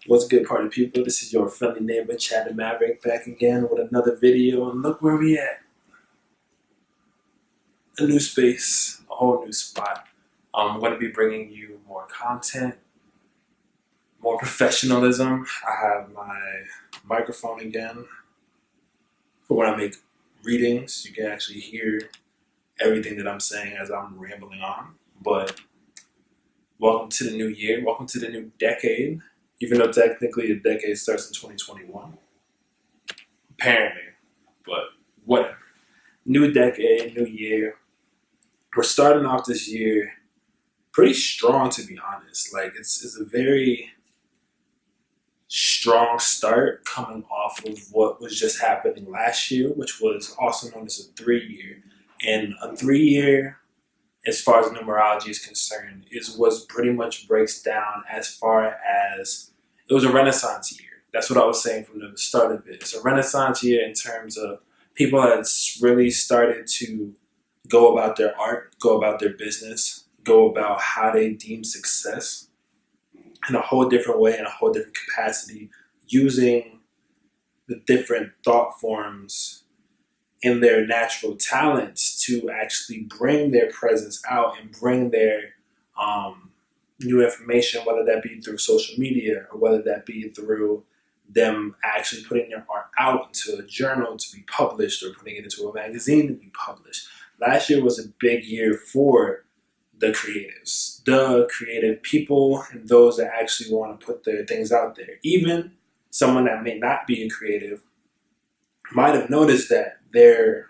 What's good, party people? This is your friendly neighbor, Chad Maverick, back again with another video. And look where we at. A new space, a whole new spot. I'm going to be bringing you more content, more professionalism. I have my microphone again for when I make readings. You can actually hear everything that I'm saying as I'm rambling on. But welcome to the new year. Welcome to the new decade. Even though technically the decade starts in 2021. Apparently. But whatever. New decade, new year. We're starting off this year pretty strong, to be honest. Like, it's a very strong start coming off of what was just happening last year, which was also known as a 3-year. And a 3-year, as far as numerology is concerned, is what pretty much breaks down as far as it was a Renaissance year. That's what I was saying from the start of it. It's a Renaissance year in terms of people that really started to go about their art, go about their business, go about how they deem success in a whole different way, in a whole different capacity, using the different thought forms and their natural talents to actually bring their presence out and bring their new information, whether that be through social media or whether that be through them actually putting their art out into a journal to be published or putting it into a magazine to be published. Last year was a big year for the creatives, the creative people, and those that actually want to put their things out there. Even someone that may not be a creative might have noticed that their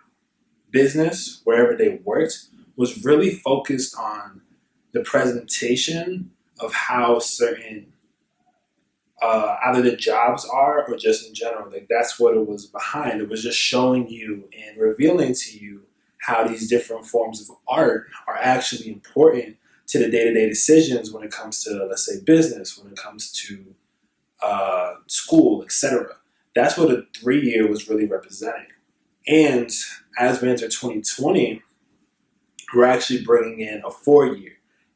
business, wherever they worked, was really focused on the presentation of how certain either the jobs are or just in general. Like, that's what it was behind. It was just showing you and revealing to you how these different forms of art are actually important to the day-to-day decisions when it comes to, let's say, business, when it comes to school, etc. That's what a 3-year was really representing. And as we enter 2020, we're actually bringing in a 4-year.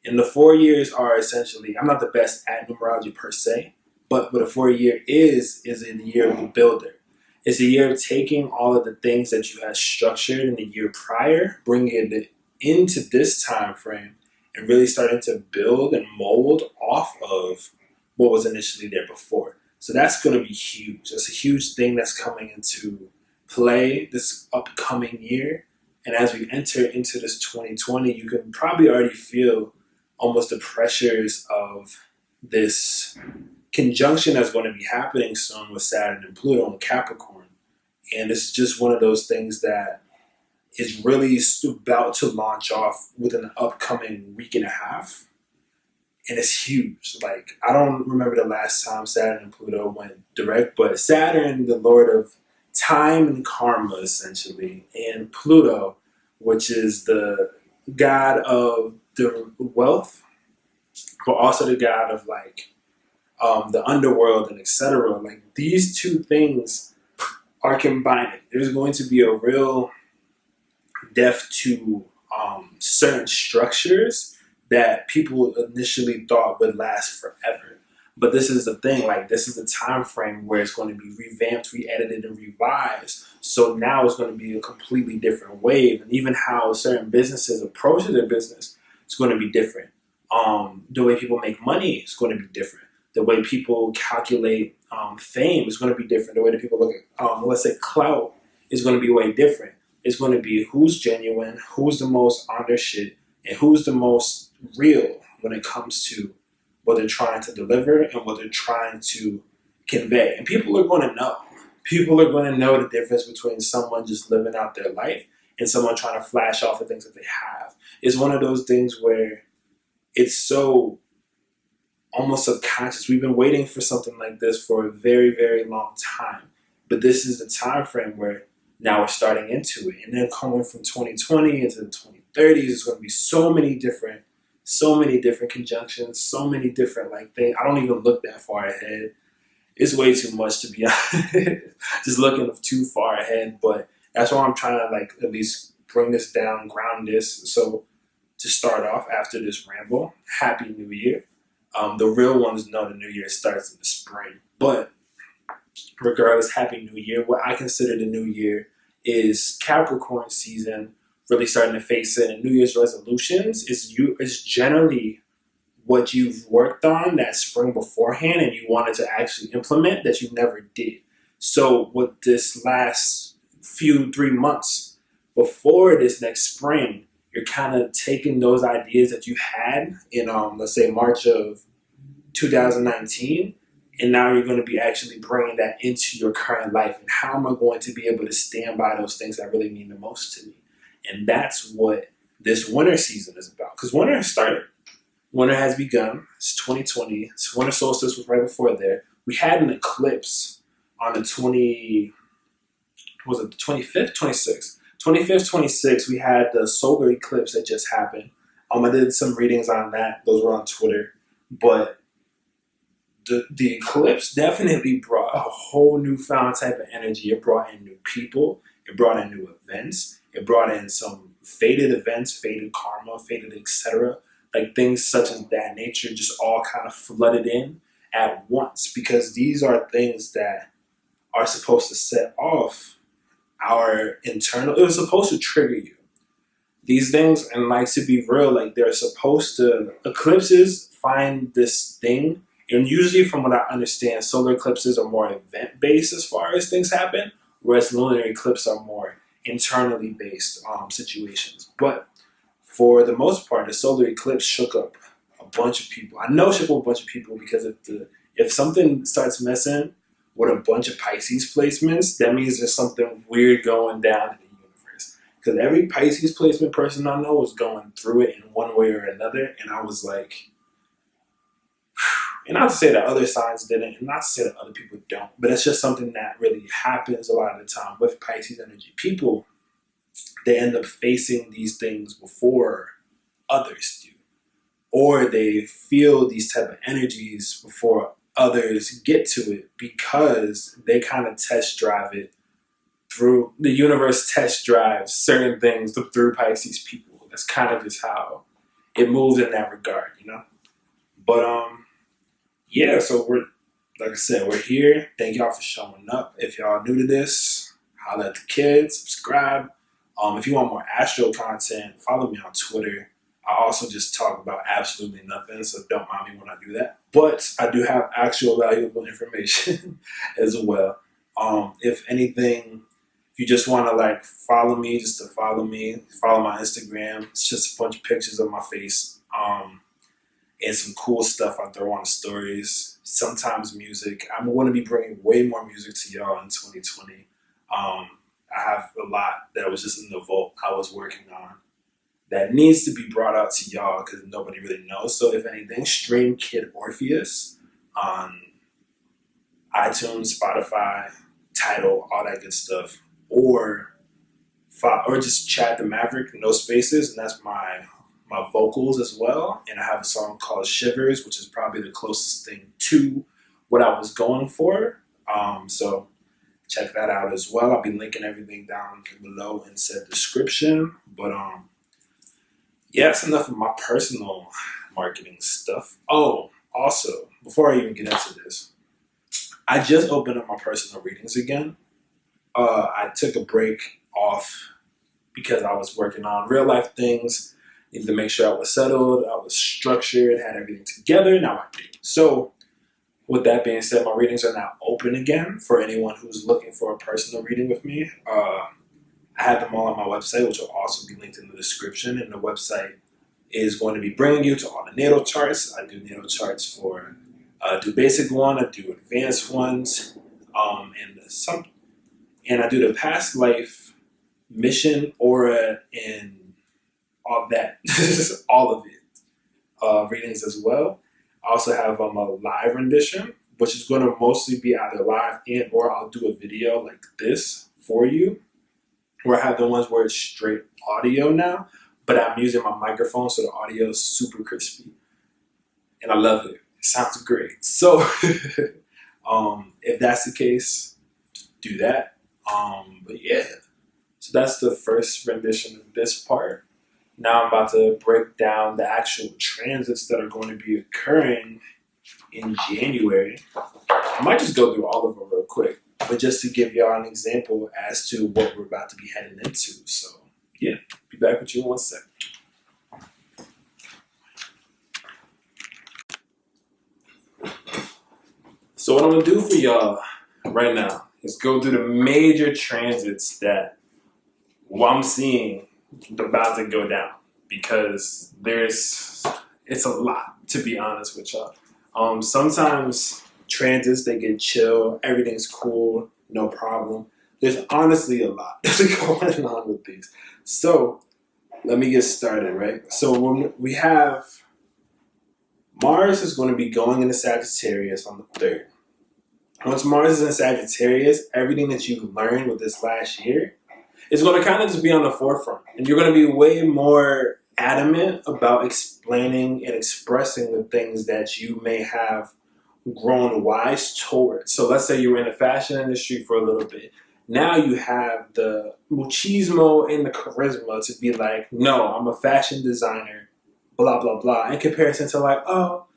And the 4 years are essentially, I'm not the best at numerology per se, but what a 4-year is a year of the builder. It's a year of taking all of the things that you had structured in the year prior, bringing it into this time frame, and really starting to build and mold off of what was initially there before. So that's going to be huge. That's a huge thing that's coming into play this upcoming year. And as we enter into this 2020, you can probably already feel almost the pressures of this conjunction that's going to be happening soon with Saturn and Pluto and Capricorn. And it's just one of those things that is really about to launch off within the upcoming week and a half. And it's huge. Like, I don't remember the last time Saturn and Pluto went direct, but Saturn, the lord of time and karma, essentially, and Pluto, which is the god of the wealth, but also the god of, like, the underworld and etc. Like, these two things are combining. There's going to be a real death to certain structures that people initially thought would last forever. But this is the thing, like, this is the time frame where it's going to be revamped, re-edited, and revised. So now it's going to be a completely different wave. And even how certain businesses approach their business is going to be different. The way people make money is going to be different. The way people calculate fame is going to be different. The way that people look at, let's say, clout is going to be way different. It's going to be who's genuine, who's the most on their shit, and who's the most real when it comes to what they're trying to deliver and what they're trying to convey. And people are going to know. People are going to know the difference between someone just living out their life and someone trying to flash off the things that they have. It's one of those things where it's so almost subconscious. We've been waiting for something like this for a very, very long time. But this is the time frame where now we're starting into it. And then coming from 2020 into the 2030s, it's going to be so many different conjunctions, so many different, like, things. I don't even look that far ahead. It's way too much, to be honest. Just looking too far ahead. But that's why I'm trying to, like, at least bring this down, ground this. So to start off after this ramble, Happy New Year. The real ones know the new year starts in the spring. But regardless, happy new year. What I consider the new year is Capricorn season, really starting to face it. And New Year's resolutions is generally what you've worked on that spring beforehand and you wanted to actually implement that you never did. So with this last few 3 months before this next spring, you're kind of taking those ideas that you had in let's say March of 2019, and now you're going to be actually bringing that into your current life. And how am I going to be able to stand by those things that really mean the most to me? And that's what this winter season is about, because winter has started. Winter has begun. It's 2020. It's winter solstice was right before there. We had an eclipse on the 25th, 26th, 25th, 26th. We had the solar eclipse that just happened. I did some readings on that. Those were on Twitter. But the eclipse definitely brought a whole newfound type of energy. It brought in new people. It brought in new events. It brought in some faded events, faded karma, faded etc. Like things such as that nature just all kind of flooded in at once, because these are things that are supposed to set off our internal, it was supposed to trigger you. These things, and like to be real, like they're supposed to, eclipses find this thing, and usually from what I understand, solar eclipses are more event based as far as things happen, whereas lunar eclipses are more internally based situations. But for the most part, the solar eclipse shook up a bunch of people. I know it shook up a bunch of people because if something starts messing with a bunch of Pisces placements, that means there's something weird going down in the universe. Because every Pisces placement person I know was going through it in one way or another, and I was like, and not to say that other signs didn't, and not to say that other people don't, but it's just something that really happens a lot of the time with Pisces energy. People, they end up facing these things before others do, or they feel these type of energies before others get to it, because they kind of test drive it through the universe. Test drives certain things through Pisces people. That's kind of just how it moves in that regard, you know. But yeah. So we're, like I said, we're here. Thank y'all for showing up. If y'all new to this, holla at the kids, subscribe. If you want more astro content, follow me on Twitter. I also just talk about absolutely nothing, so don't mind me when I do that. But I do have actual valuable information as well. If anything, if you just want to like follow me, just to follow me, follow my Instagram. It's just a bunch of pictures of my face and some cool stuff I throw on the stories. Sometimes music. I'm going to be bringing way more music to y'all in 2020. I have a lot that was just in the vault I was working on that needs to be brought out to y'all because nobody really knows. So if anything, stream Kid Orpheus on iTunes, Spotify, Tidal, all that good stuff, or just Chat the Maverick, no spaces, and that's my vocals as well. And I have a song called Shivers, which is probably the closest thing to what I was going for. So check that out as well. I'll be linking everything down below in said description. But yeah, that's enough of my personal marketing stuff. Oh, also, before I even get into this, I just opened up my personal readings again. I took a break off because I was working on real life things. Needed to make sure I was settled, I was structured, had everything together. Now I do. So with that being said, my readings are now open again for anyone who's looking for a personal reading with me. I have them all on my website, which will also be linked in the description. And the website is going to be bringing you to all the natal charts. I do natal charts for, do basic one, I do advanced ones, and I do the past life, mission, aura, and all of that, all of it, readings as well. I also have a live rendition, which is going to mostly be either live and or I'll do a video like this for you, where I have the ones where it's straight audio now, but I'm using my microphone, so the audio is super crispy. And I love it. It sounds great. So if that's the case, do that. But yeah, so that's the first rendition of this part. Now I'm about to break down the actual transits that are going to be occurring in January. I might just go through all of them real quick, but just to give y'all an example as to what we're about to be heading into. So yeah, be back with you in 1 second. So what I'm gonna do for y'all right now is go through the major transits that I'm seeing about to go down, because it's a lot, to be honest with y'all. Sometimes transits, they get chill, everything's cool, no problem. There's honestly a lot going on with these. So let me get started, right? So when we have Mars is going to be going into Sagittarius on the 3rd. Once Mars is in Sagittarius, everything that you've learned with this last year is going to kind of just be on the forefront. And you're going to be way more adamant about explaining and expressing the things that you may have grown wise towards. So let's say you were in the fashion industry for a little bit. Now you have the machismo and the charisma to be like, no, I'm a fashion designer, blah, blah, blah. In comparison to like, oh,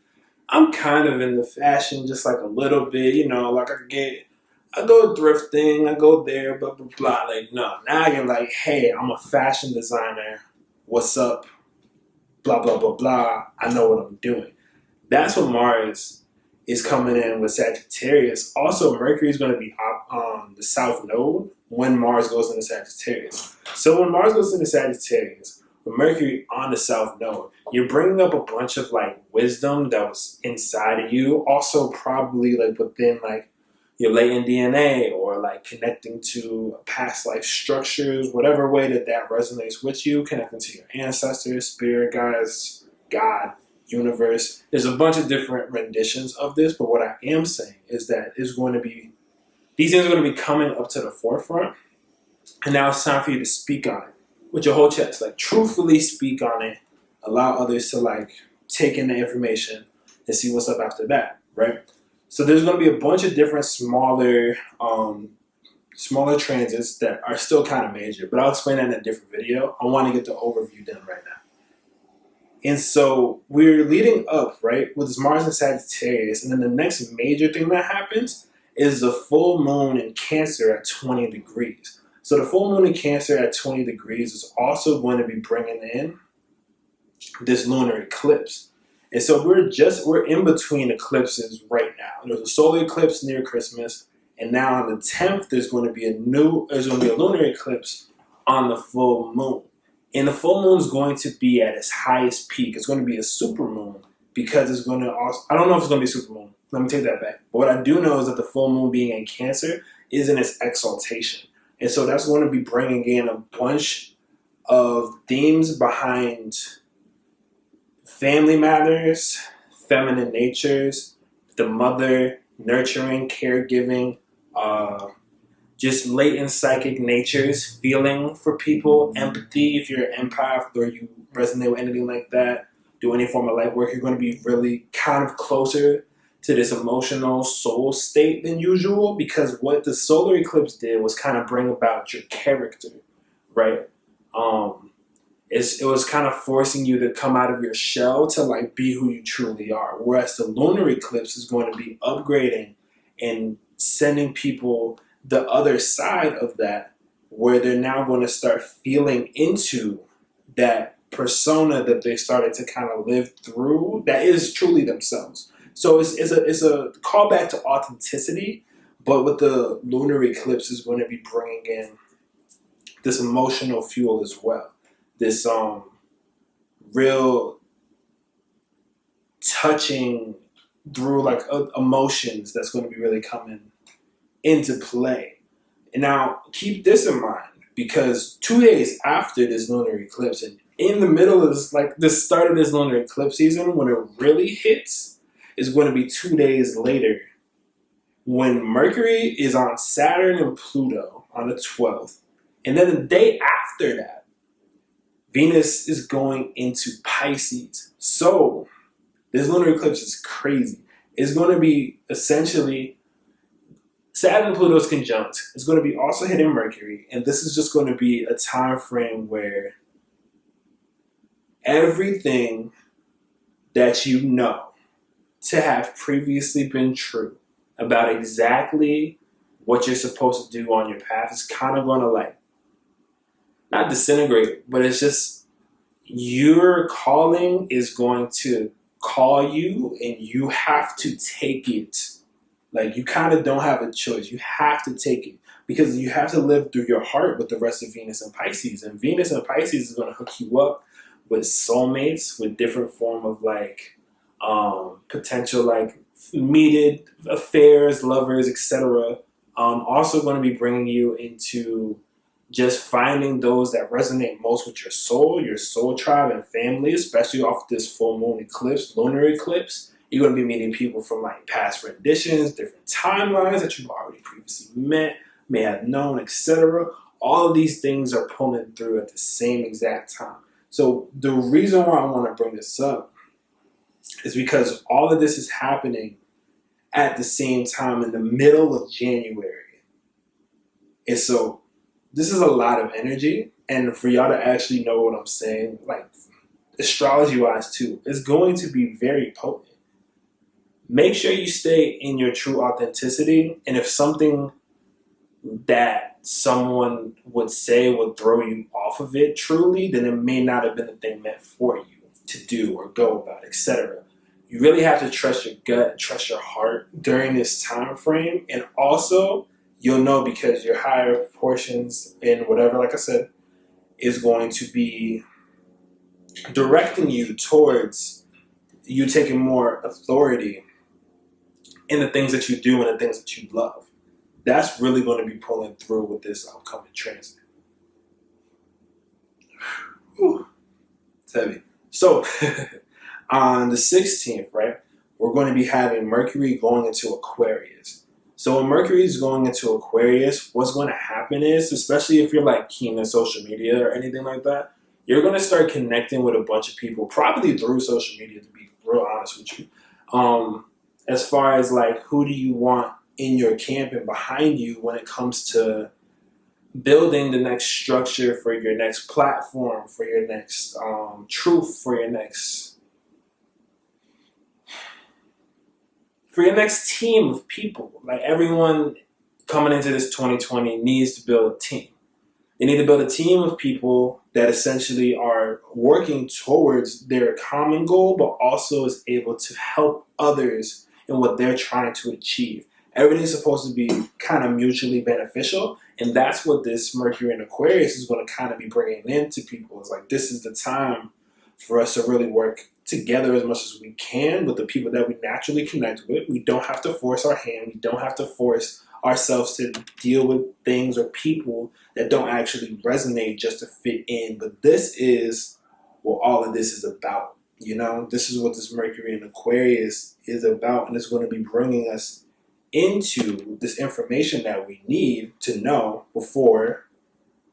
I'm kind of in the fashion, just like a little bit, like I go thrifting, I go there, blah, blah, blah. Like, no, now you're like, hey, I'm a fashion designer. What's up? Blah, blah, blah, blah. I know what I'm doing. That's what Mars is coming in with Sagittarius. Also, Mercury is going to be on the South Node when Mars goes into Sagittarius. So when Mars goes into Sagittarius, with Mercury on the South Node, you're bringing up a bunch of like wisdom that was inside of you. Also, probably like within like your latent DNA, or like connecting to past life structures, whatever way that resonates with you, connecting to your ancestors, spirit guides, God, universe. There's a bunch of different renditions of this, but what I am saying is that these things are going to be coming up to the forefront, and now it's time for you to speak on it with your whole chest. Like, truthfully speak on it, allow others to like take in the information and see what's up after that, right? So there's going to be a bunch of different smaller transits that are still kind of major, but I'll explain that in a different video. I want to get the overview done right now. And so we're leading up, right, with this Mars and Sagittarius, and then the next major thing that happens is the full moon in Cancer at 20 degrees. So the full moon in Cancer at 20 degrees is also going to be bringing in this lunar eclipse. And so we're in between eclipses right now. There's a solar eclipse near Christmas, and now on the 10th there's going to be a lunar eclipse on the full moon. And the full moon is going to be at its highest peak. It's going to be a super moon, because it's going to also, I don't know if it's going to be a super moon. Let me take that back. But what I do know is that the full moon being in Cancer is in its exaltation. And so that's going to be bringing in a bunch of themes behind family matters, feminine natures, the mother, nurturing, caregiving, just latent psychic natures, feeling for people, empathy. If you're an empath or you resonate with anything like that, do any form of light work, you're going to be really kind of closer to this emotional soul state than usual, because what the solar eclipse did was kind of bring about your character, right? It was kind of forcing you to come out of your shell to like be who you truly are. Whereas the lunar eclipse is going to be upgrading and sending people the other side of that, where they're now going to start feeling into that persona that they started to kind of live through that is truly themselves. So it's a callback to authenticity, but with the lunar eclipse is going to be bringing in this emotional fuel as well. This real touching through like emotions that's going to be really coming into play. And now keep this in mind, because 2 days after this lunar eclipse, and in the middle of this, like the start of this lunar eclipse season, when it really hits, is going to be 2 days later, when Mercury is on Saturn and Pluto on the 12th. And then the day after that, Venus is going into Pisces. So this lunar eclipse is crazy. It's going to be essentially Saturn and Pluto's conjunct. It's going to be also hitting Mercury, and this is just going to be a time frame where everything that you know to have previously been true about exactly what you're supposed to do on your path is kind of going to like, not disintegrate, but it's just your calling is going to call you and you have to take it. Like, you kind of don't have a choice. You have to take it because you have to live through your heart with the rest of Venus and Pisces. And Venus and Pisces is going to hook you up with soulmates, with different form of like potential like meted affairs, lovers, etc. Also going to be bringing you into just finding those that resonate most with your soul tribe and family, especially off this full moon eclipse, lunar eclipse. You're going to be meeting people from like past renditions, different timelines that you've already previously met, may have known, etc. All of these things are pulling through at the same exact time. So the reason why I want to bring this up is because all of this is happening at the same time in the middle of January. And so this is a lot of energy. And for y'all to actually know what I'm saying, like astrology-wise too, it's going to be very potent. Make sure you stay in your true authenticity. And if something that someone would say would throw you off of it truly, then it may not have been the thing meant for you to do or go about, etc. You really have to trust your gut, trust your heart during this time frame. And also, you'll know because your higher portions in whatever, like I said, is going to be directing you towards you taking more authority in the things that you do and the things that you love. That's really going to be pulling through with this upcoming transit. Whew. It's heavy. So, on the 16th, right, we're going to be having Mercury going into Aquarius. So when Mercury is going into Aquarius, what's going to happen is, especially if you're like keen on social media or anything like that, you're going to start connecting with a bunch of people, probably through social media, to be real honest with you. As far as like, who do you want in your camp and behind you when it comes to building the next structure for your next platform, for your next truth, for your next team of people. Like, everyone coming into this 2020 needs to build a team. They need to build a team of people that essentially are working towards their common goal, but also is able to help others in what they're trying to achieve. Everything's supposed to be kind of mutually beneficial, and that's what this Mercury in Aquarius is going to kind of be bringing into people. It's like, this is the time for us to really work together as much as we can with the people that we naturally connect with. We don't have to force our hand. We don't have to force ourselves to deal with things or people that don't actually resonate just to fit in. But this is what all of this is about. You know, this is what this Mercury in Aquarius is about, and it's going to be bringing us into this information that we need to know before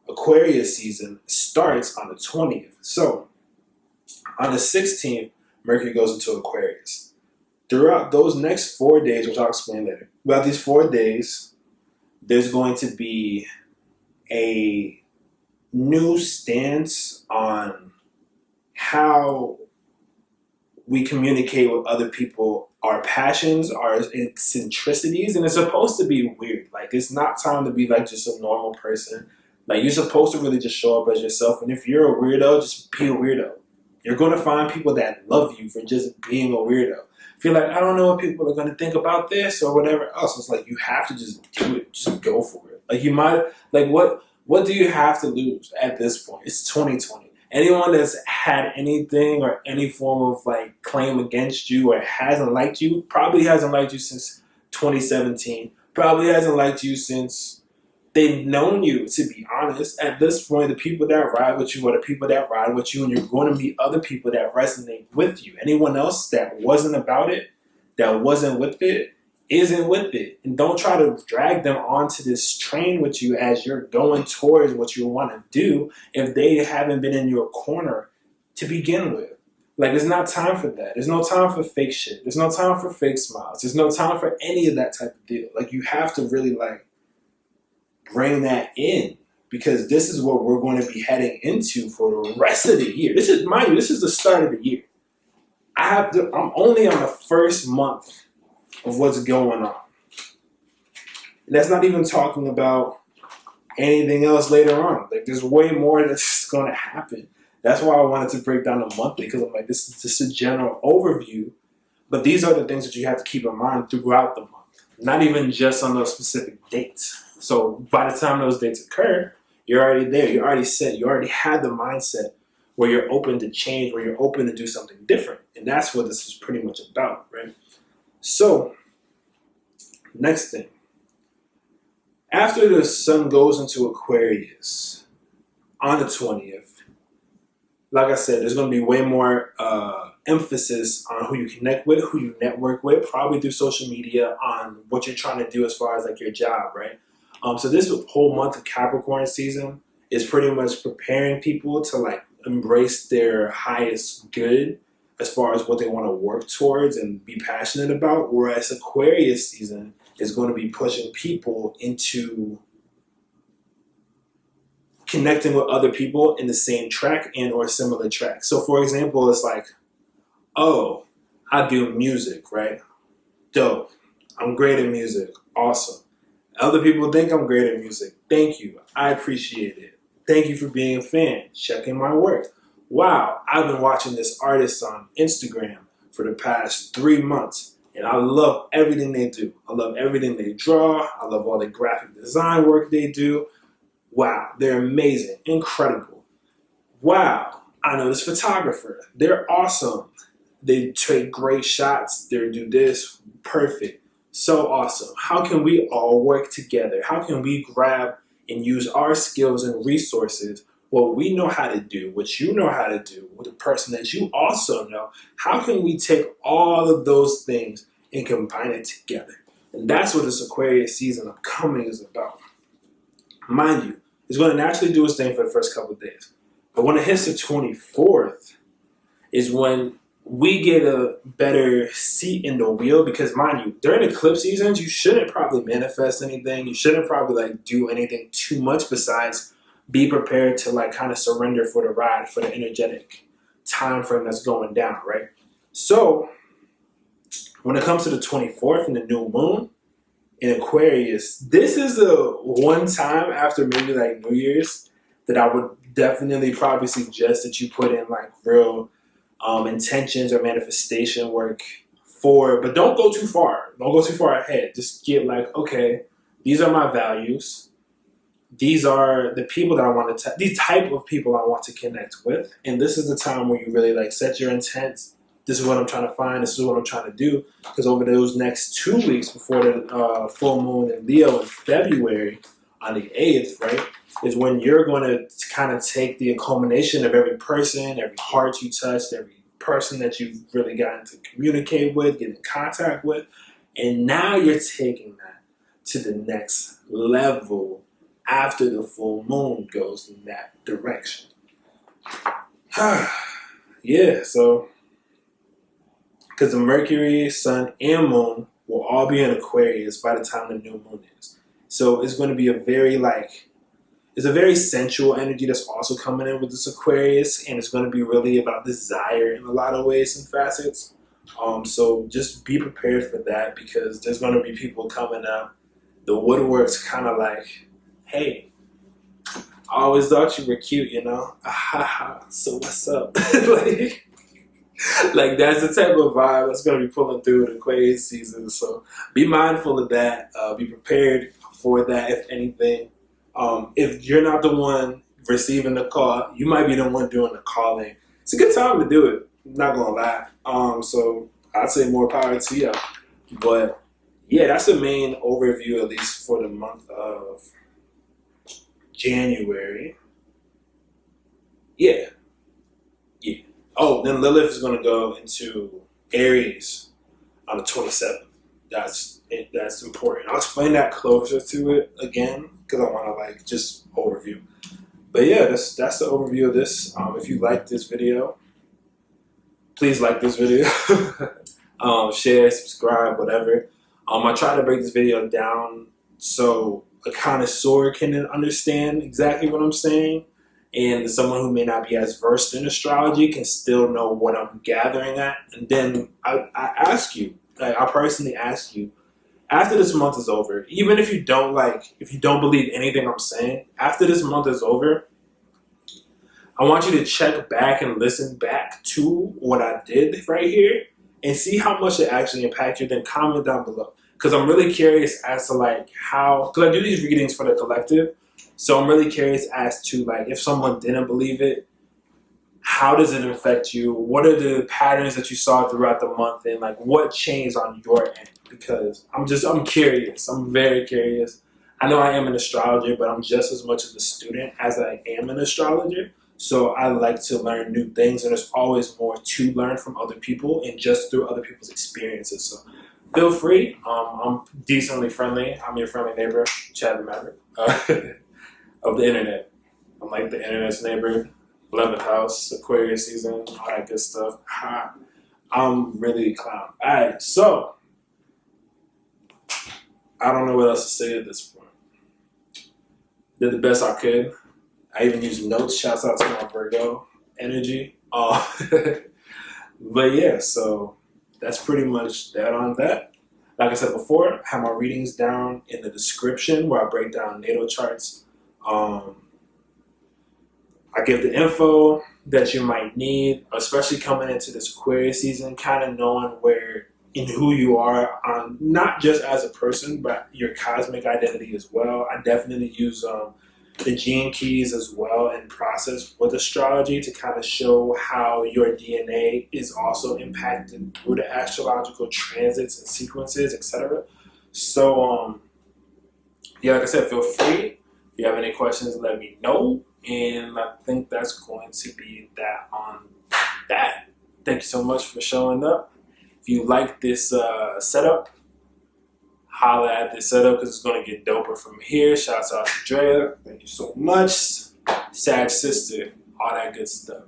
Aquarius season starts on the 20th. So on the 16th, Mercury goes into Aquarius. Throughout those next 4 days, which I'll explain later, throughout these 4 days, there's going to be a new stance on how we communicate with other people, our passions, our eccentricities, and it's supposed to be weird. Like, it's not time to be like just a normal person. Like, you're supposed to really just show up as yourself, and if you're a weirdo, just be a weirdo. You're going to find people that love you for just being a weirdo. If you're like, I don't know what people are going to think about this or whatever else, it's like, you have to just do it. Just go for it. Like, you might, like, what do you have to lose at this point? It's 2020. Anyone that's had anything or any form of like claim against you or hasn't liked you probably hasn't liked you since 2017. Probably hasn't liked you since they've known you, to be honest. At this point, the people that ride with you are the people that ride with you, and you're going to meet other people that resonate with you. Anyone else that wasn't about it, that wasn't with it, isn't with it. And don't try to drag them onto this train with you as you're going towards what you want to do if they haven't been in your corner to begin with. Like, there's not time for that. There's no time for fake shit. There's no time for fake smiles. There's no time for any of that type of deal. Like, you have to really, like, bring that in. because this is what we're going to be heading into for the rest of the year. This is, mind you, this is the start of the year. I'm only on the first month of what's going on. And that's not even talking about anything else later on. Like, there's way more that's going to happen. That's why I wanted to break down the monthly, because I'm like, this is just a general overview. But these are the things that you have to keep in mind throughout the month, not even just on those specific dates. So by the time those dates occur, you're already there. You're already set. You already had the mindset where you're open to change, where you're open to do something different. And that's what this is pretty much about, right? So, next thing. After the sun goes into Aquarius on the 20th, like I said, there's going to be way more emphasis on who you connect with, who you network with, probably through social media, on what you're trying to do as far as like your job, right? So this whole month of Capricorn season is pretty much preparing people to like embrace their highest good as far as what they want to work towards and be passionate about, whereas Aquarius season is going to be pushing people into connecting with other people in the same track and or similar track. So for example, it's like, oh, I do music, right? Dope. I'm great at music. Awesome. Other people think I'm great at music. Thank you. I appreciate it. Thank you for being a fan. Checking my work. Wow, I've been watching this artist on Instagram for the past 3 months, and I love everything they do. I love everything they draw. I love all the graphic design work they do. Wow, they're amazing, incredible. Wow, I know this photographer. They're awesome. They take great shots. They do this, perfect. So awesome. How can we all work together? How can we grab and use our skills and resources, what we know how to do, what you know how to do, with the person that you also know? How can we take all of those things and combine it together? And that's what this Aquarius season upcoming is about. Mind you, it's going to naturally do its thing for the first couple of days. But when it hits the 24th is when we get a better seat in the wheel, because mind you, during eclipse seasons, you shouldn't probably manifest anything. You shouldn't probably like do anything too much besides be prepared to like kind of surrender for the ride, for the energetic time frame that's going down, right? So when it comes to the 24th and the new moon in Aquarius, this is the one time after maybe like New Year's that I would definitely probably suggest that you put in like real intentions or manifestation work for, but don't go too far. Don't go too far ahead. Just get like, okay, these are my values. These are the people that I want to, these type of people I want to connect with. And this is the time where you really like set your intents. This is what I'm trying to find. This is what I'm trying to do. Because over those next 2 weeks before the full moon in Leo in February on the 8th, right, is when you're going to kind of take the culmination of every person, every heart you touched, every person that you've really gotten to communicate with, get in contact with. And now you're taking that to the next level after the full moon goes in that direction. Yeah, so because the Mercury, Sun, and Moon will all be in Aquarius by the time the new moon is. So it's going to be a very like, it's a very sensual energy that's also coming in with this Aquarius, and it's going to be really about desire in a lot of ways and facets. So just be prepared for that, because there's going to be people coming up. The woodwork's kind of like, hey, I always thought you were cute, you know? So what's up? like that's the type of vibe that's going to be pulling through the Aquarius season. So be mindful of that. Be prepared for that, if anything. If you're not the one receiving the call, you might be the one doing the calling. It's a good time to do it, not gonna lie. So I'd say more power to you. But yeah, that's the main overview, at least for the month of January. Yeah. Oh, then Lilith is gonna go into Aries on the 27th. That's important. I'll explain that closer to it again, because I want to like just overview. But yeah, that's the overview of this. If you like this video, please like this video. Share, subscribe, whatever. I try to break this video down so a connoisseur can understand exactly what I'm saying, and someone who may not be as versed in astrology can still know what I'm gathering at. And then I ask you, like, I personally ask you, after this month is over, even if you don't believe anything I'm saying, after this month is over, I want you to check back and listen back to what I did right here and see how much it actually impacted you. Then comment down below, because I'm really curious as to like how, because I do these readings for the collective, so I'm really curious as to like if someone didn't believe it, how does it affect you? What are the patterns that you saw throughout the month, and like what changed on your end? Because I'm curious. I'm very curious. I know I am an astrologer, but I'm just as much of a student as I am an astrologer. So I like to learn new things, and there's always more to learn from other people and just through other people's experiences. So feel free. I'm decently friendly. I'm your friendly neighbor, Chad the Maverick, of the internet. I'm like the internet's neighbor. 11th house, Aquarius season, all that good stuff. I'm really a clown. Alright, so I don't know what else to say at this point. Did the best I could. I even used notes. Shouts out to my Virgo energy. But yeah, so that's pretty much that on that. Like I said before, I have my readings down in the description where I break down natal charts. I give the info that you might need, especially coming into this Aquarius season, kind of knowing where and who you are, not just as a person, but your cosmic identity as well. I definitely use the gene keys as well and process with astrology to kind of show how your DNA is also impacted through the astrological transits and sequences, etc. So, yeah, like I said, feel free. If you have any questions, let me know. And I think that's going to be that on that. Thank you so much for showing up. If you like this setup, holla at this setup because it's going to get doper from here. Shouts out to Drea. Thank you so much. Sag sister, all that good stuff.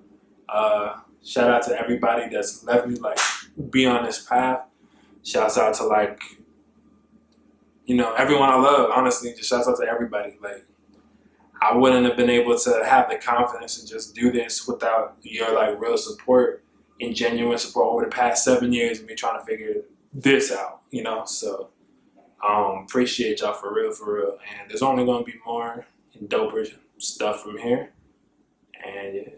Shout out to everybody that's let me like be on this path. Shouts out to like, everyone I love. Honestly, just shouts out to everybody. Like, I wouldn't have been able to have the confidence to just do this without your like real support and genuine support over the past 7 years of me trying to figure this out, So appreciate y'all for real. And there's only going to be more and doper stuff from here. And yeah.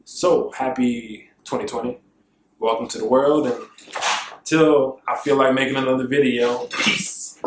So happy 2020. Welcome to the world. And until I feel like making another video, peace.